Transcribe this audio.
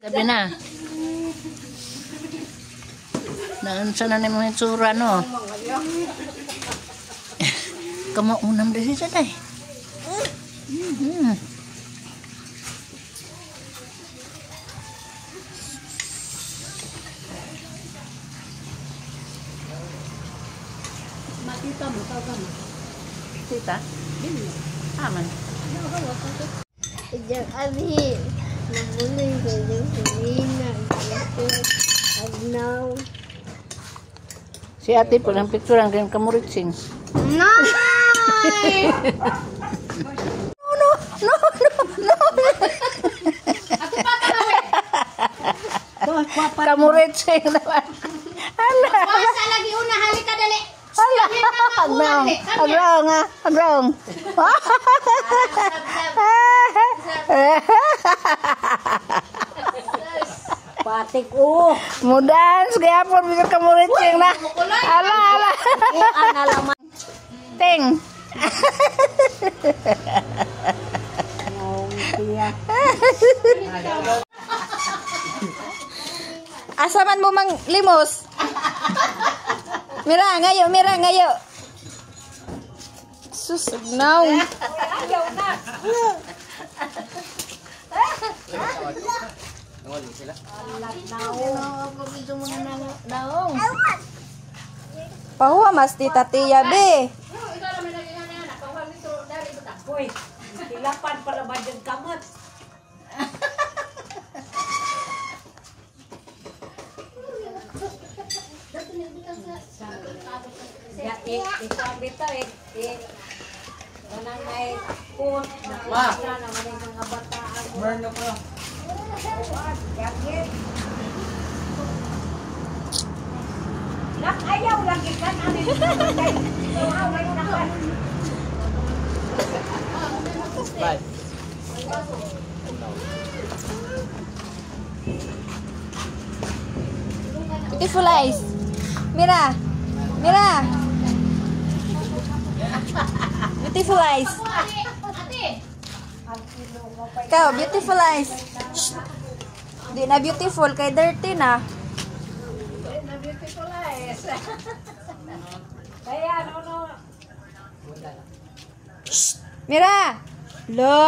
Gabi na. Naansa na ni mga itsura, no? Kamaunam din siya tayo. Matita mo, tawag ka mo. Tita? Aman. Sejak abi namunin kayong kumina agnaw. Si ate po ng picture ang kamuritsing. No! Kamuritsing naman. Hala. Basa lagi una halika dali. Hala. Agrong. Patik oh. Mudans kaya po bisa kamuritsing na. Ala. Ana laman. Ting. Asa man mo mang limos? Mira ngayo. Susugnaw. Pahuwa mas tita tiya be. Hoy, tilapan para ba dyan kamot? Ya, ikaw bita Manang may pun, nakita na maning mga bataan. Burn na pa. Nak ayaw lagi kan amin. Bye. Beautiful eyes. Mira. Beautiful eyes. Ikaw, beautiful eyes. Shh. Di na beautiful, kay dirty na. Na beautiful eyes. Kaya no. Shh. Mira. Lo.